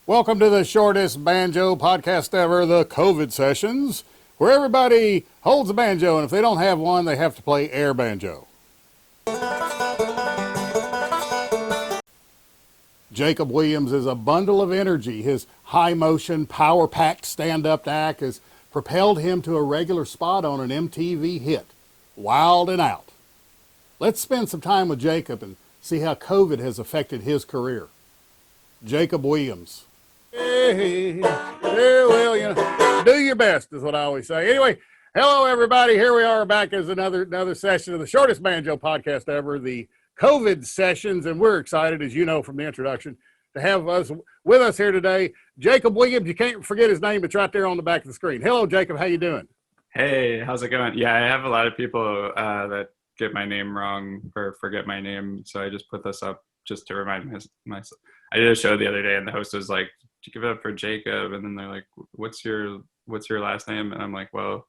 Welcome to the shortest banjo podcast ever, the COVID sessions, where everybody holds a banjo, and if they don't have one, they have to play air banjo. Jacob Williams is a bundle of energy. His high motion, power packed stand up act has propelled him to a regular spot on an MTV hit, Wild and Out. Let's spend some time with Jacob and see how COVID has affected his career. Jacob Williams. Hey, well, do your best is what I always say. Anyway, hello everybody. Here we are back as another session of the shortest banjo podcast ever, the COVID sessions, and we're excited, as you know from the introduction, to have us with us here today. Jacob Williams. You can't forget his name; it's right there on the back of the screen. Hello, Jacob. How you doing? Hey, how's it going? Yeah, I have a lot of people that get my name wrong or forget my name, so I just put this up just to remind myself. I did a show the other day, and the host was like, "Did you give it up for Jacob?" And then they're like, "What's your last name?" And I'm like, "Well,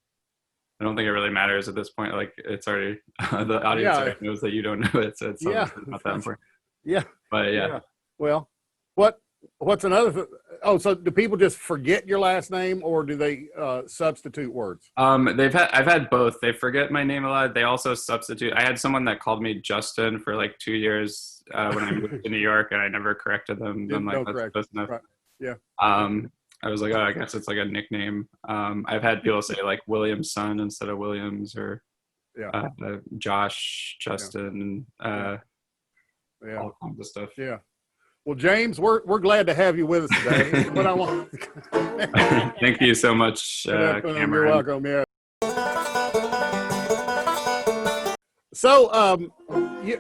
I don't think it really matters at this point. Like, it's already the audience already knows that you don't know it, so it's not that important." Yeah. But yeah. Well, what's another? Oh, so do people just forget your last name, or do they substitute words? I've had both. They forget my name a lot. They also substitute. I had someone that called me Justin for like 2 years when I moved to New York, and I never corrected them. I'm like, that's close enough. Right. Yeah. I was like, oh, I guess it's like a nickname. I've had people say like Williamson instead of Williams, or Josh, Justin, and all kinds of stuff. Yeah. Well, James, we're glad to have you with us today. What I want. Thank you so much, Cameron. You're welcome. Yeah. So,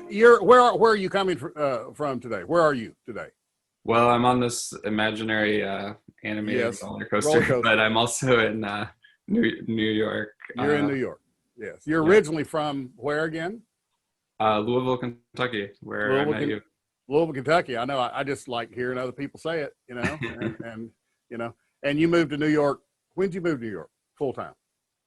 you're where are you coming from today? Where are you today? Well, I'm on this imaginary animated roller coaster, but I'm also in New York. You're in New York. Yes. You're originally from where again? Louisville, Kentucky, where I met you. Louisville, Kentucky. I know. I just like hearing other people say it, and you moved to New York. When did you move to New York full time?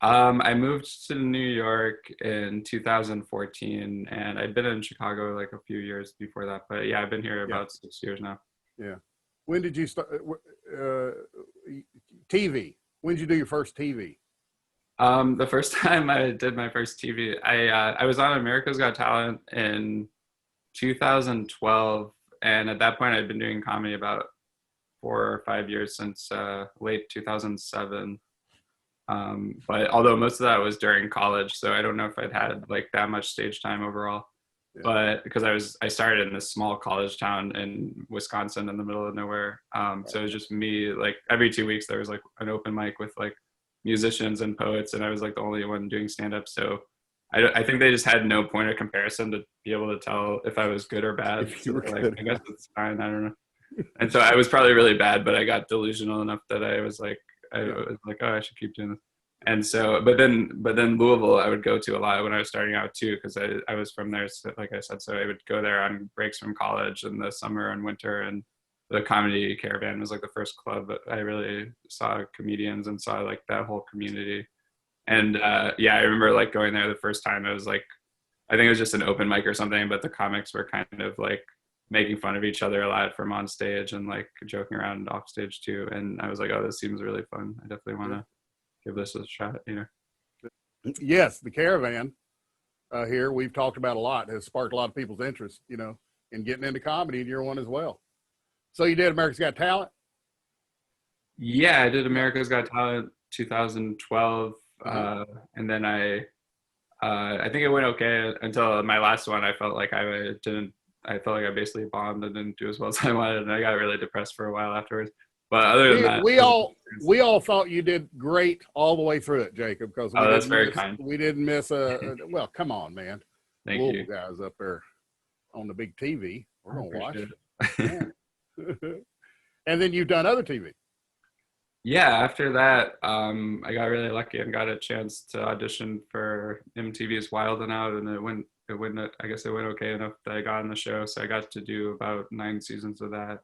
I moved to New York in 2014, and I'd been in Chicago like a few years before that. But yeah, I've been here about 6 years now. Yeah. When did you start TV? When did you do your first TV? The first time I did my first TV, I was on America's Got Talent in 2012, and at that point I'd been doing comedy about 4 or 5 years, since late 2007. But although most of that was during college, so I don't know if I'd had like that much stage time overall. Yeah. But because I started in this small college town in Wisconsin in the middle of nowhere, so it was just me. Like every 2 weeks there was like an open mic with like musicians and poets, and I was like the only one doing stand-up. So I think they just had no point of comparison to be able to tell if I was good or bad. So like, I guess it's fine. I don't know. And so I was probably really bad, but I got delusional enough that I was like, oh, I should keep doing this. And so, but then Louisville, I would go to a lot when I was starting out too, because I was from there, so, like I said, so I would go there on breaks from college in the summer and winter, and the Comedy Caravan was like the first club that I really saw comedians and saw like that whole community. And I remember like going there the first time. It was like, I think it was just an open mic or something, but the comics were kind of like making fun of each other a lot from on stage and like joking around off stage too. And I was like, oh, this seems really fun. I definitely want to give this a shot, Yes, the Caravan here we've talked about a lot, has sparked a lot of people's interest, in getting into comedy, and you're one as well. So you did America's Got Talent? Yeah, I did America's Got Talent 2012. And then I think it went okay until my last one. I felt like I basically bombed and didn't do as well as I wanted, and I got really depressed for a while afterwards. But other than that, we all thought you did great all the way through it, Jacob. Because that's very kind. We didn't miss well, come on, man. Thank you, guys up there on the big TV. We're gonna watch it. And then you've done other TV. Yeah, after that, I got really lucky and got a chance to audition for MTV's Wild and Out, and it went. I guess it went okay enough that I got on the show. So I got to do about 9 seasons of that.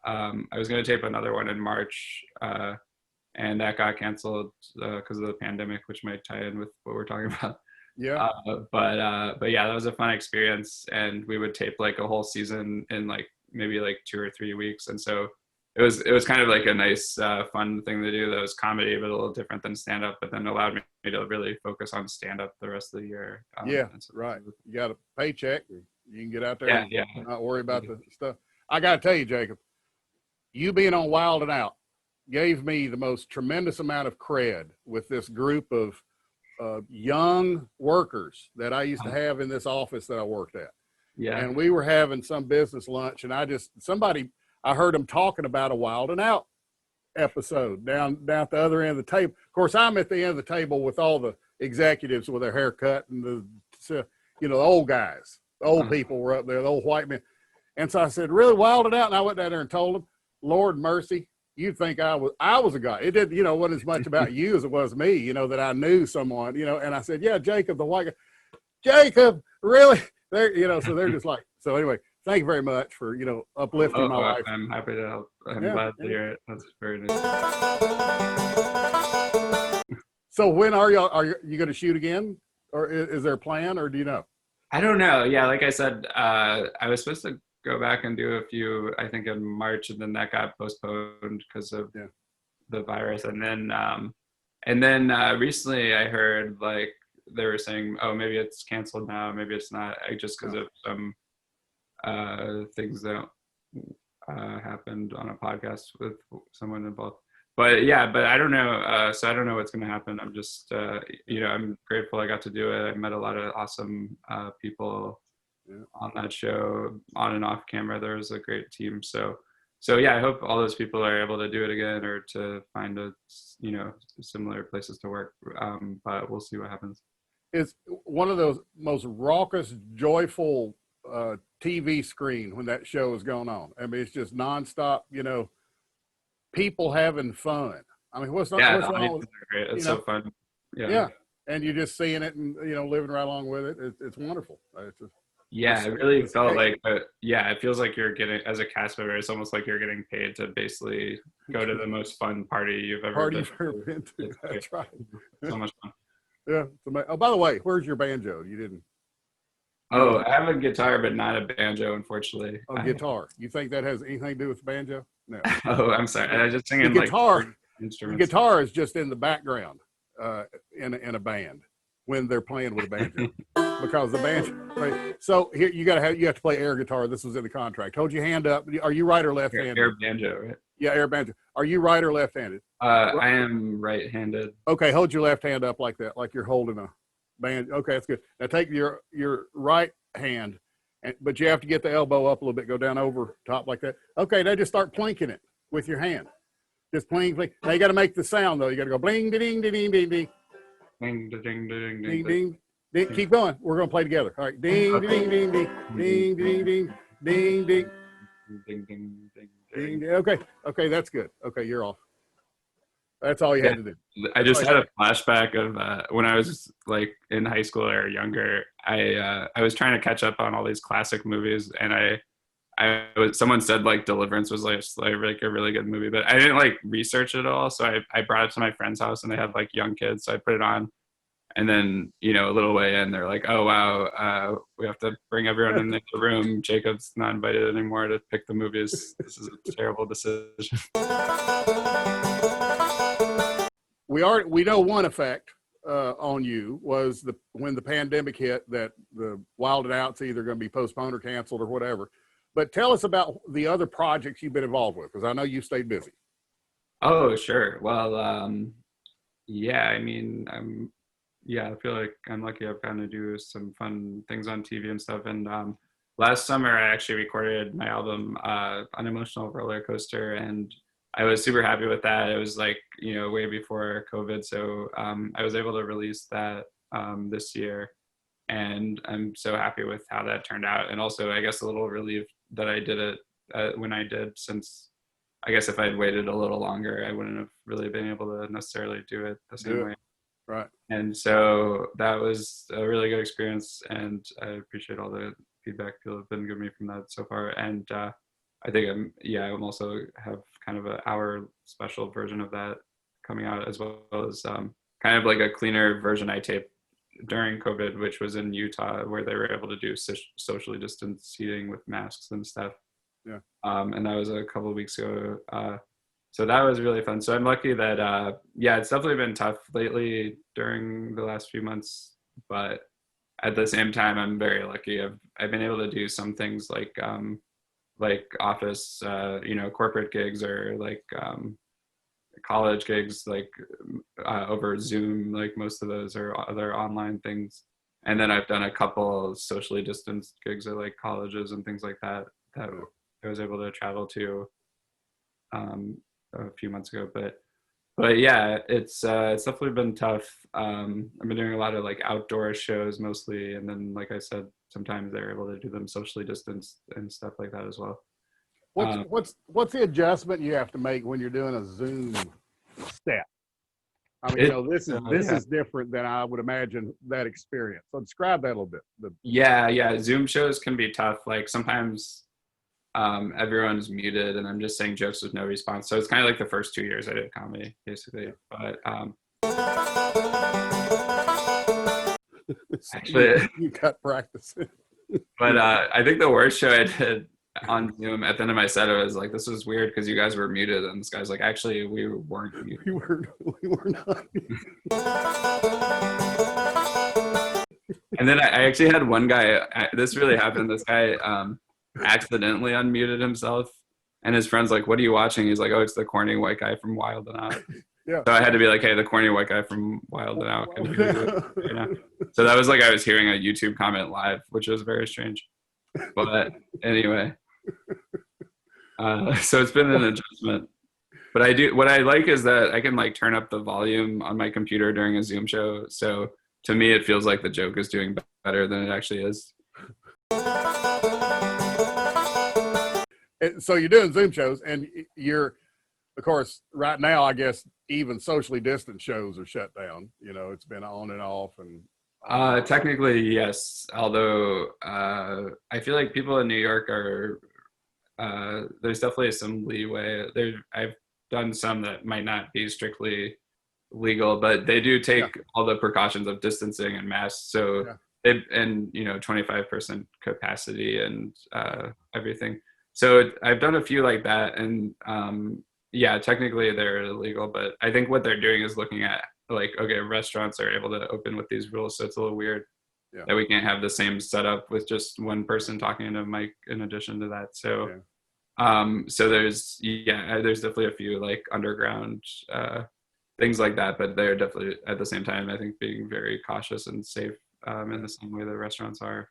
I was going to tape another one in March, and that got canceled because of the pandemic, which might tie in with what we're talking about. Yeah. But yeah, that was a fun experience, and we would tape like a whole season in like maybe like 2 or 3 weeks, and so it was kind of like a nice fun thing to do that was comedy but a little different than stand up, but then allowed me to really focus on stand up the rest of the year. Yeah, and so, right. You got a paycheck. You can get out there yeah, and yeah. not worry about the stuff. I got to tell you, Jacob, you being on Wild and Out gave me the most tremendous amount of cred with this group of young workers that I used to have in this office that I worked at. Yeah. And we were having some business lunch, and I heard them talking about a Wild and Out episode down at the other end of the table. Of course, I'm at the end of the table with all the executives with their haircut and the old guys, the old people were up there, the old white men. And so I said, really Wild it out? And I went down there and told them, Lord mercy, you'd think I was a guy. It did, wasn't as much about you as it was me, that I knew someone, and I said, yeah, Jacob, the white guy, Jacob, really? So they're just like, so anyway, thank you very much for, uplifting my life. I'm happy to help. I'm glad to hear it. That's very nice. So when are you going to shoot again? Or is there a plan, or do you know? I don't know. Yeah, like I said, I was supposed to go back and do a few, I think in March, and then that got postponed because of the virus. And then recently I heard like they were saying, oh, maybe it's canceled now, maybe it's not, just because of some things that happened on a podcast with someone involved. But I don't know. So I don't know what's going to happen. I'm just, I'm grateful I got to do it. I met a lot of awesome people on that show, on and off camera. There was a great team. So yeah, I hope all those people are able to do it again or to find similar places to work. But we'll see what happens. It's one of those most raucous, joyful TV screen when that show is going on. I mean, it's just nonstop, people having fun. I mean, what's wrong with great. It's so fun. Yeah. And you're just seeing it and, living right along with it. It's wonderful. It really felt like, it feels like you're getting, as a cast member, it's almost like you're getting paid to basically go to the most fun party you've ever been to. That's right. So much fun. Yeah. Oh, by the way, where's your banjo? You didn't. Oh, I have a guitar, but not a banjo, unfortunately. Oh, guitar. You think that has anything to do with banjo? No. Oh, I'm sorry. I just sing in guitar. Instruments. The guitar is just in the background in a band when they're playing with a banjo because the banjo. Right? So here you have to play air guitar. This was in the contract. Hold your hand up. Are you right or left-handed? Air banjo, right? Yeah, air banjo. Are you right or left-handed? I am right-handed. Okay, hold your left hand up like that, like you're holding a banjo. Okay, that's good. Now take your right hand, but you have to get the elbow up a little bit. Go down over top like that. Okay, now just start plinking it with your hand. Just pling, pling. Now you got to make the sound though. You got to go bling, ding, ding, ding, ding, ding. Ding, ding, ding, ding, ding, ding, ding. Keep going. We're going to play together. All right. Ding, ding, ding, ding, ding, ding, ding, ding, ding, ding, ding, ding. Okay, that's good. Okay, you're off. That's all you had to do. I just had a flashback of when I was like in high school or younger. I was trying to catch up on all these classic movies, and someone said like Deliverance was like a really good movie, but I didn't like research it at all. So I brought it to my friend's house, and they had like young kids, so I put it on. And then, a little way in, they're like, oh, wow, we have to bring everyone in the room. Jacob's not invited anymore to pick the movies. This is a terrible decision. We know one effect on you was when the pandemic hit, that the Wild and Out's either going to be postponed or canceled or whatever. But tell us about the other projects you've been involved with, because I know you stayed busy. Oh, sure. Well, I mean, I feel like I'm lucky. I've gotten to do some fun things on TV and stuff. And last summer, I actually recorded my album, An Emotional Roller Coaster, and I was super happy with that. It was like, way before COVID. So I was able to release that this year. And I'm so happy with how that turned out. And also, I guess, a little relieved that I did it when I did, since I guess if I'd waited a little longer, I wouldn't have really been able to necessarily do it the same way. Right. And so that was a really good experience. And I appreciate all the feedback people have been giving me from that so far. And I think I'm also have kind of an hour special version of that coming out, as well as kind of like a cleaner version I taped during COVID, which was in Utah, where they were able to do socially distanced seating with masks and stuff. Yeah. And that was a couple of weeks ago. So that was really fun. So I'm lucky that yeah, it's definitely been tough lately during the last few months, but at the same time, I'm very lucky. I've been able to do some things like office, corporate gigs, or like college gigs, like over Zoom. Like most of those are other online things. And then I've done a couple socially distanced gigs at like colleges and things like that that I was able to travel to a few months ago. But yeah, it's definitely been tough. I've been doing a lot of like outdoor shows mostly, and then like I said, sometimes they're able to do them socially distanced and stuff like that as well. What's the adjustment you have to make when you're doing a Zoom step? I mean, this Yeah. is different than I would imagine that experience. So describe that a little bit. Yeah, Zoom shows can be tough. Like sometimes everyone's muted and I'm just saying jokes with no response. So it's kind of like the first 2 years I did comedy, basically. But actually, you got practice. but I think the worst show I did on Zoom at the end of my set, it was like, this was weird because you guys were muted, and this guy's like, actually, we weren't muted. We were not. And then I actually had one guy. This really happened. This guy accidentally unmuted himself, and his friend's like, "What are you watching?" He's like, "Oh, it's the corny white guy from Wild and Out." Yeah. So I had to be like, "Hey, the corny white guy from Wild and Out." So that was like I was hearing a YouTube comment live, which was very strange. But anyway, so it's been an adjustment. But what I like is that I can like turn up the volume on my computer during a Zoom show. So to me, it feels like the joke is doing better than it actually is. So you're doing Zoom shows, and you're, of course, right now, I guess even socially distant shows are shut down. You know, it's been on and off, and Technically, yes. Although I feel like people in New York are there's definitely some leeway. I've done some that might not be strictly legal, but they do take all the precautions of distancing and masks. So and 25% capacity and everything. So I've done a few like that, and yeah, technically they're illegal, but I think what they're doing is looking at like, okay, restaurants are able to open with these rules, so it's a little weird that we can't have the same setup with just one person talking into a mic in addition to that. So so there's definitely a few like underground things like that, but they're definitely at the same time I think being very cautious and safe in the same way the restaurants are.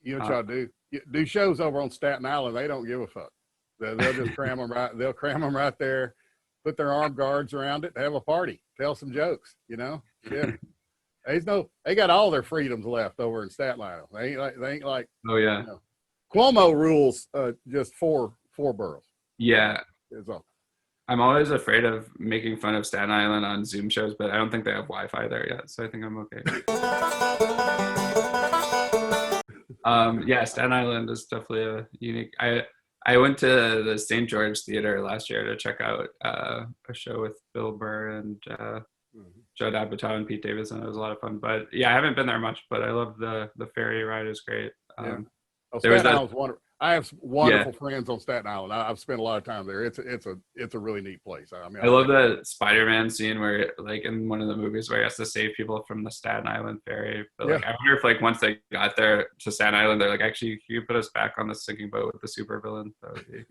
You know what y'all do? You do shows over on Staten Island. They don't give a fuck. They'll just cram them right. They'll cram them right there, put their armed guards around it, have a party, tell some jokes. You know, yeah. They got all their freedoms left over in Staten Island. They ain't like. Oh yeah. You know, Cuomo rules just four boroughs. Yeah. Is all. I'm always afraid of making fun of Staten Island on Zoom shows, but I don't think they have Wi-Fi there yet, so I think I'm okay. Yeah, Staten Island is definitely a unique. I went to the St. George Theater last year to check out a show with Bill Burr and Judd Apatow and Pete Davidson. It was a lot of fun. But yeah, I haven't been there much, but I love the ferry ride is great. Staten Island's wonderful. I have wonderful friends on Staten Island. I've spent a lot of time there. It's a really neat place. I mean, I love the Spider-Man scene where, like, in one of the movies where he has to save people from the Staten Island ferry. But like, I wonder if like once they got there to Staten Island, they're like, actually, can you put us back on the sinking boat with the supervillain? That would be.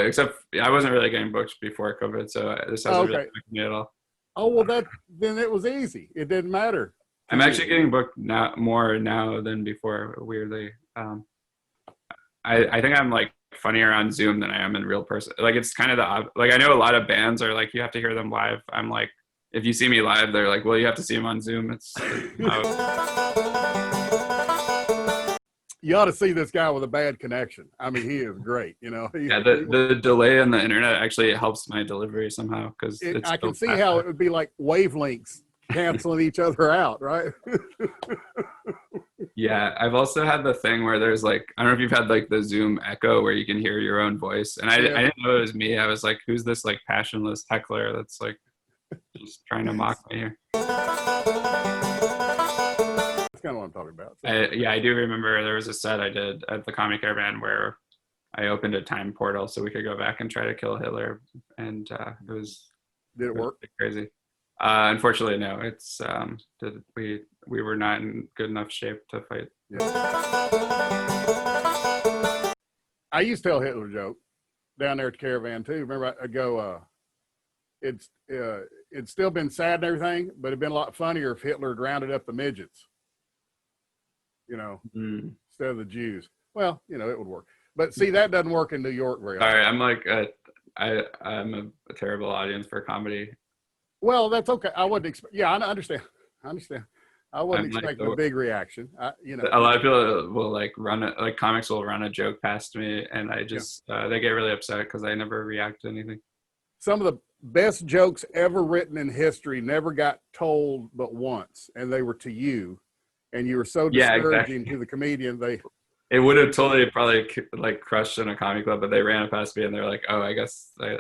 Except I wasn't really getting booked before COVID, so this hasn't really affected me at all. Oh well, then it was easy. It didn't matter. I'm actually getting booked more now than before. Weirdly, I think I'm like funnier on Zoom than I am in real person. Like it's kind of like I know a lot of bands are like you have to hear them live. I'm like, if you see me live, they're like, well, you have to see them on Zoom. You ought to see this guy with a bad connection. I mean, he is great. You know. Yeah, the delay on the internet actually helps my delivery somehow because I can see how it would be like wavelengths canceling each other out, right? Yeah, I've also had the thing where there's like, I don't know if you've had like the Zoom echo where you can hear your own voice, and I didn't know it was me. I was like, who's this like passionless heckler that's like just trying to mock me here? It's kind of what I'm talking about. So. I do remember there was a set I did at the Comic Caravan where I opened a time portal so we could go back and try to kill Hitler, and it was Did it work? crazy. Unfortunately, no. It's we were not in good enough shape to fight. Yeah. I used to tell Hitler joke down there at the Caravan too. Remember, I go, it's still been sad and everything, but it'd been a lot funnier if Hitler had rounded up the midgets, instead of the Jews. Well, it would work. But see, that doesn't work in New York very often. All right, I'm like I'm a terrible audience for comedy. Well, that's okay. I wouldn't expect. Yeah, I understand. I wasn't expecting a big reaction. A lot of people will like comics will run a joke past me, and I just they get really upset because I never react to anything. Some of the best jokes ever written in history never got told but once, and they were to you, and you were so discouraging to the comedian. It would have totally probably like crushed in a comedy club, but they ran it past me, and they're like, "Oh, I guess I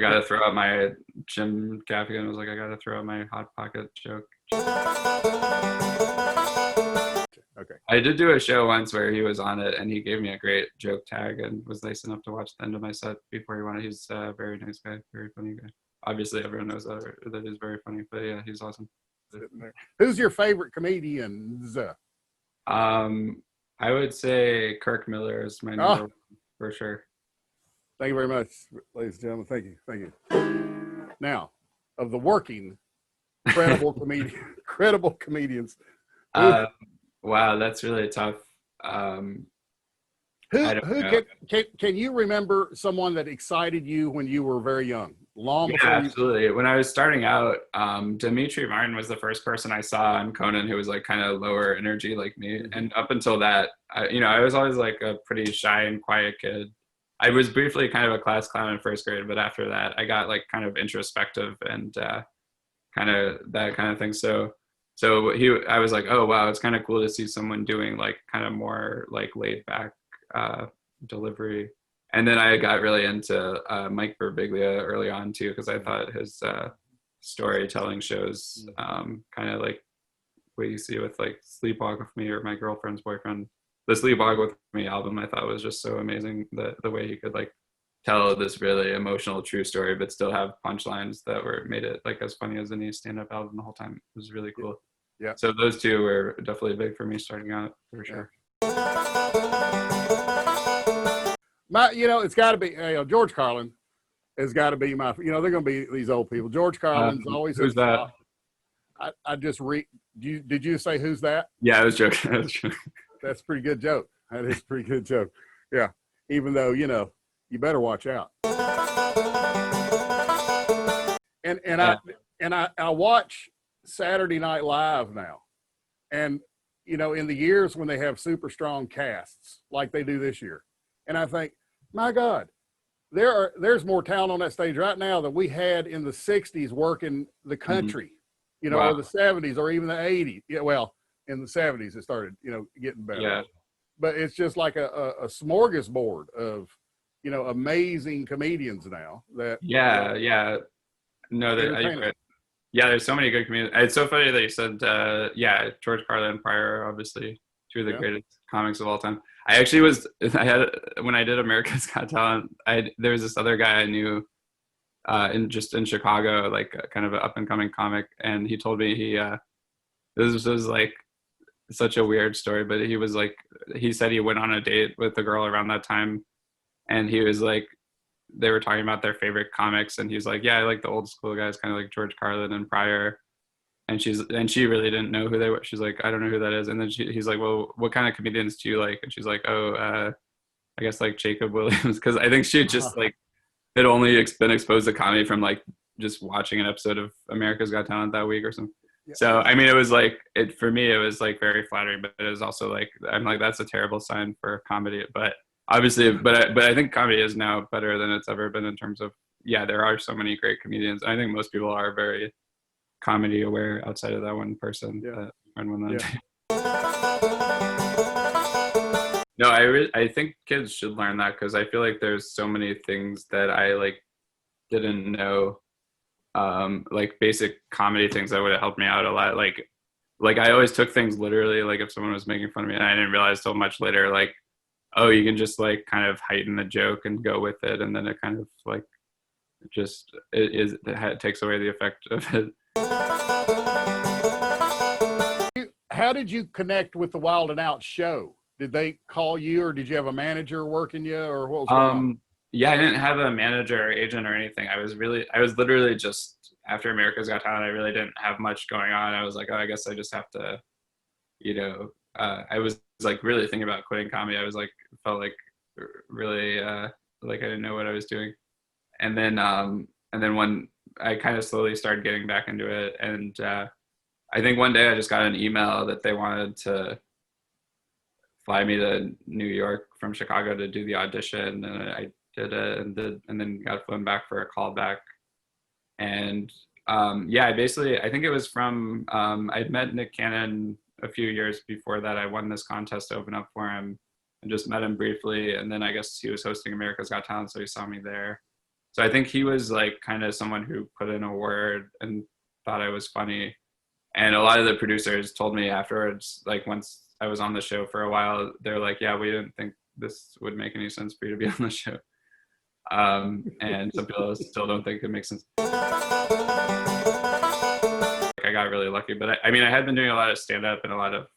gotta throw out my Jim Gaffigan was like, I gotta throw out my Hot Pocket joke." Okay. I did do a show once where he was on it, and he gave me a great joke tag and was nice enough to watch the end of my set before he went. He's a very nice guy, very funny guy. Obviously, everyone knows that is very funny, but yeah, he's awesome. Who's your favorite comedians? I would say Kirk Miller is my number one for sure. Thank you very much, ladies and gentlemen. Thank you. Now, of the working, credible comedians. Wow, that's really tough. Can you remember someone that excited you when you were very young? Absolutely. When I was starting out, Dimitri Martin was the first person I saw on Conan who was like kind of lower energy like me. And up until that, I was always like a pretty shy and quiet kid. I was briefly kind of a class clown in first grade, but after that, I got like kind of introspective and kind of that kind of thing. So I was like, oh wow, it's kind of cool to see someone doing like kind of more like laid back delivery. And then I got really into Mike Birbiglia early on too, because I thought his storytelling shows kind of like what you see with like Sleepwalk with Me or My Girlfriend's Boyfriend. The Sleepwalk with Me album I thought was just so amazing, the way he could like tell this really emotional true story but still have punchlines that made it like as funny as any stand-up album the whole time. It was really cool. Yeah. So those two were definitely big for me starting out for sure. It's got to be George Carlin has got to be my. They're going to be these old people. George Carlin's always. Who's that? I just read. Did you say who's that? Yeah, I was joking. That's a pretty good joke. That is a pretty good joke. Yeah. Even though you better watch out. And I watch Saturday Night Live now, and in the years when they have super strong casts like they do this year, and I think, my God, there's more talent on that stage right now than we had in the '60s working the country, wow. Or the '70s or even the '80s. Yeah, well, in the '70s it started, getting better. Yeah. But it's just like a smorgasbord of, amazing comedians now that. Yeah. No, there's so many good comedians. It's so funny that you said, George Carlin and Pryor, obviously two of the greatest comics of all time. When I did America's Got Talent, there was this other guy I knew in Chicago, like kind of an up and coming comic, and he told me this was like such a weird story, but he said he went on a date with a girl around that time, and he was like, they were talking about their favorite comics, and he's like, yeah, I like the old school guys, kind of like George Carlin and Pryor. And she really didn't know who they were. She's like, I don't know who that is. And then he's like, well, what kind of comedians do you like? And she's like, I guess like Jacob Williams, because I think she just like had only been exposed to comedy from like just watching an episode of America's Got Talent that week or something. Yeah. So I mean, it was like for me, it was like very flattering, but it was also like I'm like, that's a terrible sign for comedy. But obviously, but I think comedy is now better than it's ever been in terms of there are so many great comedians. I think most people are very comedy aware outside of that one person. No, I think kids should learn that, because I feel like there's so many things that I like didn't know, like basic comedy things that would have helped me out a lot. Like like I always took things literally, like if someone was making fun of me, and I didn't realize till much later, like, oh, you can just like kind of heighten the joke and go with it, and then it kind of like just it takes away the effect of it. How did you connect with the Wild and Out show? Did they call you, or did you have a manager working you, or what was going on? Yeah, I didn't have a manager or agent or anything. I was literally just after America's Got Talent. I really didn't have much going on. I was like, oh, I guess I just have to, you know. I was like really thinking about quitting comedy. I was like, felt like really like I didn't know what I was doing. And then when I kind of slowly started getting back into it, and I think one day I just got an email that they wanted to fly me to New York from Chicago to do the audition, and I did it, and then got flown back for a callback. And yeah, I think it was from I'd met Nick Cannon a few years before that. I won this contest to open up for him, and just met him briefly, and then I guess he was hosting America's Got Talent, so he saw me there. So I think he was like kind of someone who put in a word and thought I was funny. And a lot of the producers told me afterwards, like once I was on the show for a while, they're like, yeah, we didn't think this would make any sense for you to be on the show. And some people still don't think it makes sense. I got really lucky, but I mean, I had been doing a lot of stand up and a lot of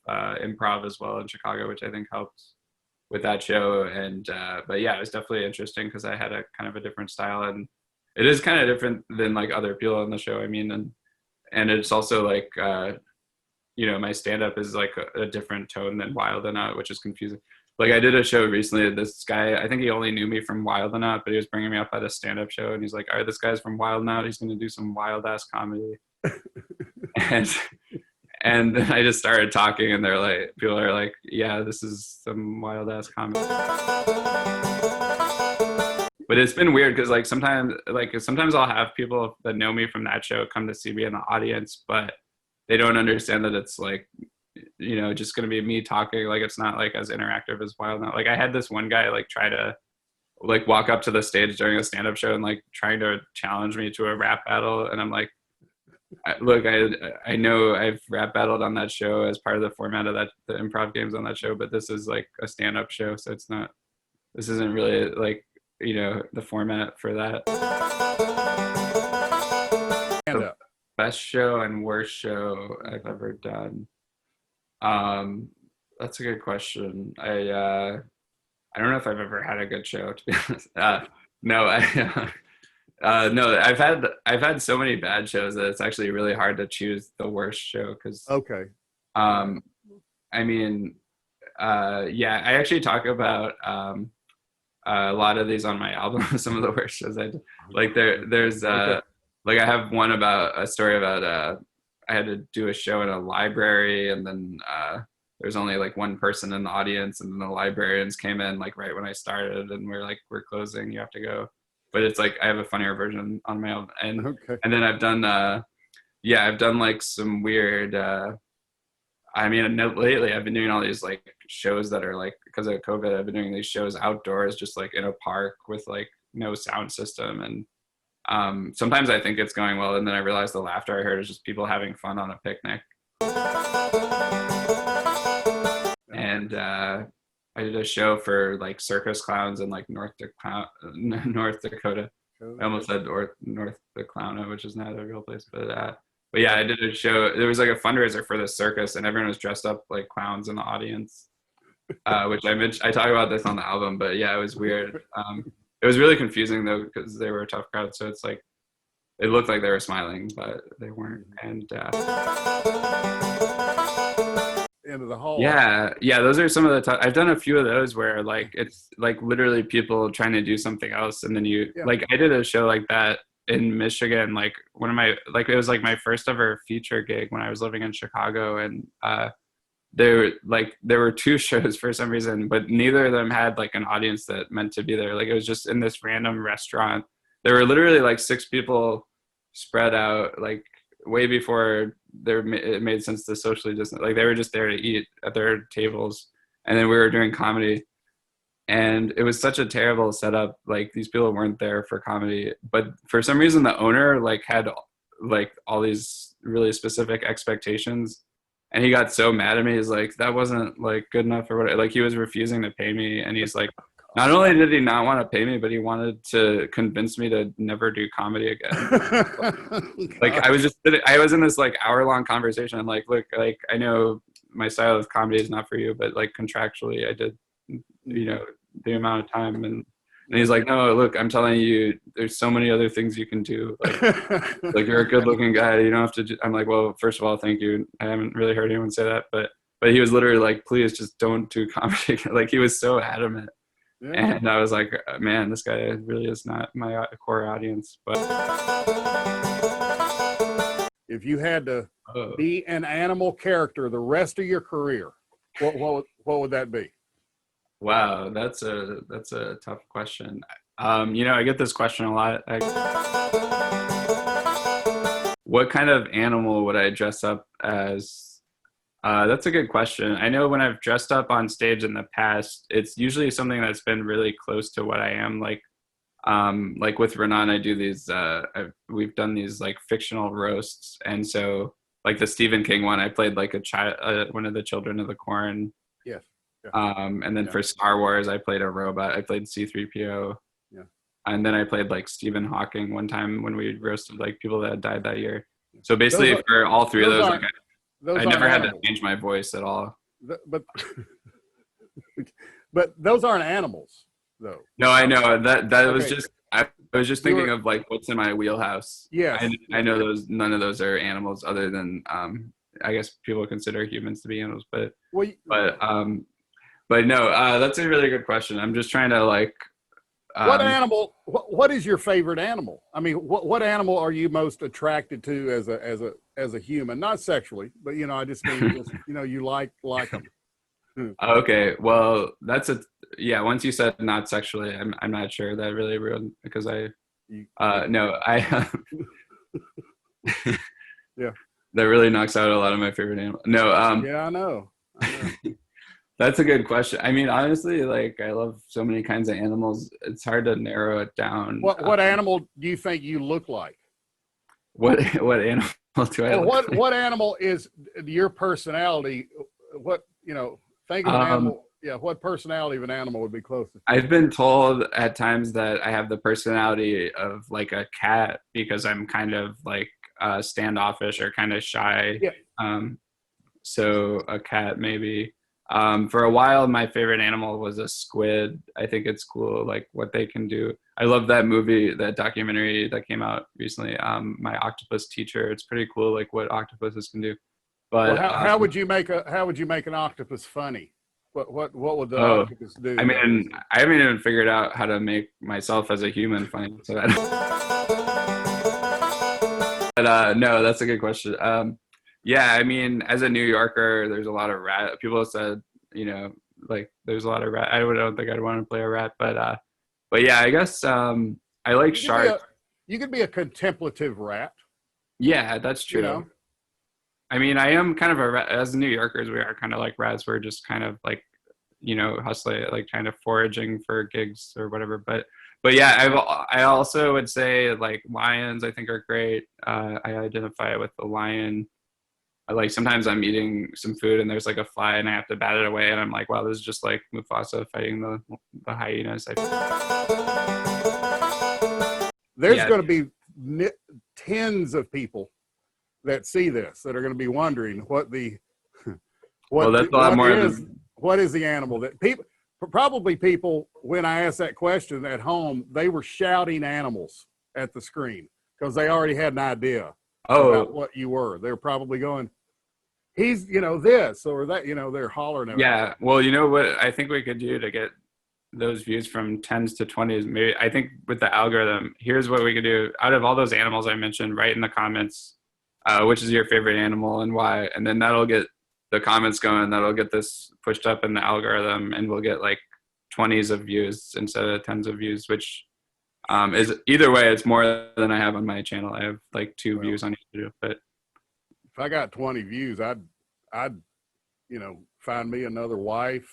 improv as well in Chicago, which I think helped with that show. And but yeah, it was definitely interesting because I had a kind of a different style, and it is kind of different than like other people on the show. I mean, and it's also like you know, my stand up is like a different tone than Wild and Out, which is confusing. Like I did a show recently, this guy, I think he only knew me from Wild and Out, but he was bringing me up at a stand up show, and he's like, all right, this guy's from Wild and Out, he's going to do some wild ass comedy. and and then I just started talking, and they're like, people are like, yeah, this is some wild ass comedy. But it's been weird because like sometimes I'll have people that know me from that show come to see me in the audience, but they don't understand that it's like, you know, just going to be me talking. Like it's not like as interactive as Wild Now. Like I had this one guy like try to like walk up to the stage during a stand-up show and like trying to challenge me to a rap battle, and I'm like, look, I know I've rap battled on that show as part of the format of the improv games on that show, but this is like a stand-up show, so this isn't really like, you know, the format for that. The best show and worst show I've ever done. That's a good question. I don't know if I've ever had a good show, to be honest. No, no, I've had so many bad shows that it's actually really hard to choose the worst show because Okay. I mean, yeah, I actually talk about a lot of these on my album. Some of the worst shows I did. Like there's Okay. like I have one about a story about I had to do a show in a library, and then there's only like one person in the audience, and then the librarians came in like right when I started, and we're like, we're closing, you have to go. But it's like I have a funnier version on my own, and Okay. and then I've done yeah, I've done like some weird I mean, lately I've been doing all these like shows that are like, because of COVID, I've been doing these shows outdoors, just like in a park with like no sound system. And sometimes I think it's going well, and then I realize the laughter I heard is just people having fun on a picnic. And I did a show for like circus clowns in like North Dakota. I almost said North Dakota, which is not a real place, but yeah, I did a show. There was like a fundraiser for the circus, and everyone was dressed up like clowns in the audience, which I talk about this on the album. But yeah, it was weird. It was really confusing though, because they were a tough crowd. So it's like it looked like they were smiling, but they weren't. And Into the hall. yeah, those are some of the tough. I've done a few of those where like it's like literally people trying to do something else, and then like I did a show like that in Michigan, like one of my, like it was like my first ever feature gig when I was living in Chicago, and there were two shows for some reason, but neither of them had like an audience that meant to be there. Like it was just in this random restaurant. There were literally like 6 people spread out, like way before it made sense to socially distance. Like they were just there to eat at their tables, and then we were doing comedy. And it was such a terrible setup. Like these people weren't there for comedy, but for some reason the owner like had like all these really specific expectations, and he got so mad at me. He's like, that wasn't like good enough or what. Like he was refusing to pay me, and he's like, not only did he not want to pay me, but he wanted to convince me to never do comedy again. Like I was in this like hour-long conversation. I'm like, look, like I know my style of comedy is not for you, but like contractually, I did, you know, the amount of time. And he's like, no, look, I'm telling you, there's so many other things you can do. Like you're a good-looking guy. You don't have to. I'm like, well, first of all, thank you. I haven't really heard anyone say that, but he was literally like, please just don't do comedy. Like he was so adamant. Yeah. And I was like, man, this guy really is not my core audience. But if you had to be an animal character the rest of your career, what would that be? wow, that's a tough question. You know, I get this question a lot. What kind of animal would I dress up as? That's a good question. I know when I've dressed up on stage in the past, it's usually something that's been really close to what I am. Like with Renan, I do these. We've done these like fictional roasts, and so like the Stephen King one, I played like a child, one of the Children of the Corn. Yes. Yeah. And then for Star Wars, I played a robot. I played C-3PO. Yeah. And then I played like Stephen Hawking one time when we roasted like people that had died that year. So basically, for all three of those, like, I never had to change my voice at all. But but those aren't animals, though. No, I know that was just I was just thinking of like what's in my wheelhouse. Yes. I know those. None of those are animals, other than I guess people consider humans to be animals, but no, that's a really good question. I'm just trying to like. What animal? What is your favorite animal? I mean, what animal are you most attracted to as a human? Not sexually, but you know, I just mean, just, you know, you like them. Okay, well, that's once you said not sexually, I'm not sure that really ruined because no, I yeah, that really knocks out a lot of my favorite animals. No, yeah, I know. That's a good question. I mean, honestly, like I love so many kinds of animals. It's hard to narrow it down. What animal do you think you look like? What animal do I look like? What animal is your personality? What, you know, think of an animal. Yeah, what personality of an animal would be closest? I've been told at times that I have the personality of like a cat because I'm kind of like standoffish or kind of shy. Yeah. So a cat maybe. For a while, my favorite animal was a squid. I think it's cool, like what they can do. I love that movie, that documentary that came out recently, My Octopus Teacher. It's pretty cool, like what octopuses can do. But well, how would you make an octopus funny? What would the octopus do? I mean, I haven't even figured out how to make myself as a human funny. So but no, that's a good question. Yeah, I mean, as a New Yorker, there's a lot of rat. People said, you know, like there's a lot of rat. I don't think I'd want to play a rat, but yeah, I guess I like sharks. You could be a contemplative rat. Yeah, that's true. You know? I mean, I am kind of a rat. As New Yorkers, we are kind of like rats. We're just kind of like, you know, hustling, like kind of foraging for gigs or whatever. But yeah, I also would say like lions, I think are great. I identify with the lion. Like sometimes I'm eating some food and there's like a fly and I have to bat it away and I'm like, wow, this is just like Mufasa fighting the hyenas. There's going to be tens of people that see this that are going to be wondering what is the animal that people when I asked that question at home, they were shouting animals at the screen because they already had an idea about what you were. They're probably going, he's, you know, this or that, you know, they're hollering. Yeah. Well, you know what I think we could do to get those views from 10s to 20s, maybe I think with the algorithm, here's what we could do. Out of all those animals I mentioned, write in the comments, which is your favorite animal and why, and then that'll get the comments going. That'll get this pushed up in the algorithm and we'll get like 20s of views instead of 10s of views, which is either way, it's more than I have on my channel. I have like 2 views on each video, but if I got 20 views, I'd, you know, find me another wife.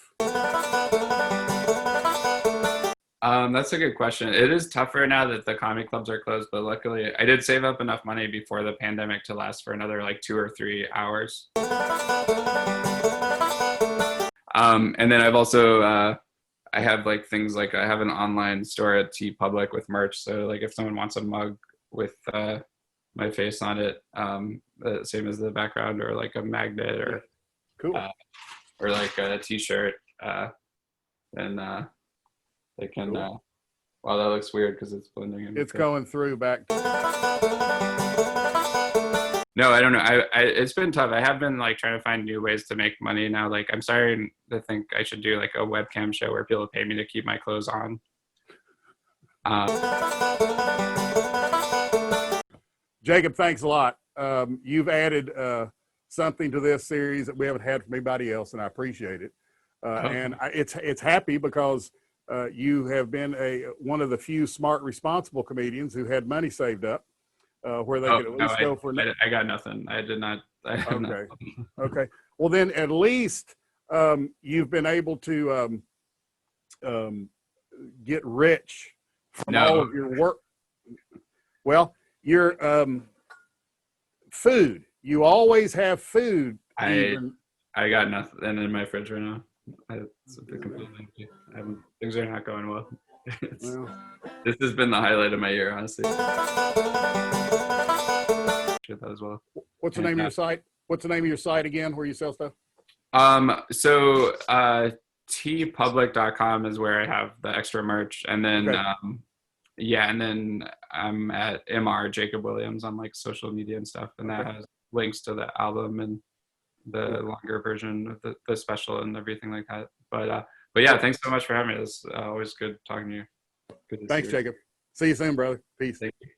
That's a good question. It is tougher now that the comedy clubs are closed, but luckily I did save up enough money before the pandemic to last for another like 2 or 3 hours. And then I've also I have like things like I have an online store at T Public with merch. So like if someone wants a mug with my face on it, the same as the background, or like a magnet, Cool. or like a T-shirt, then they can. Cool. Wow, that looks weird because it's blending in. It's going through back. No, I don't know. It's been tough. I have been like trying to find new ways to make money now. Like I'm starting to think I should do like a webcam show where people pay me to keep my clothes on. Jacob, thanks a lot. You've added something to this series that we haven't had from anybody else, and I appreciate it. And it's happy because you have been one of the few smart, responsible comedians who had money saved up, where they could at least go for. I got nothing. I did not. Okay. Okay. Well, then at least you've been able to get rich from all of your work. Well, your food. You always have food. I got nothing in my fridge right now. Things are not going well. This has been the highlight of my year, honestly. That as well. What's the name of your site? What's the name of your site again, where you sell stuff? So tpublic.com is where I have the extra merch, and then and then I'm at MR Jacob Williams on like social media and stuff, and that has links to the album and the longer version of the special and everything like that. But yeah, thanks so much for having me. It's always good talking to you. Thanks, Jacob. See you soon, brother. Peace. Thank you.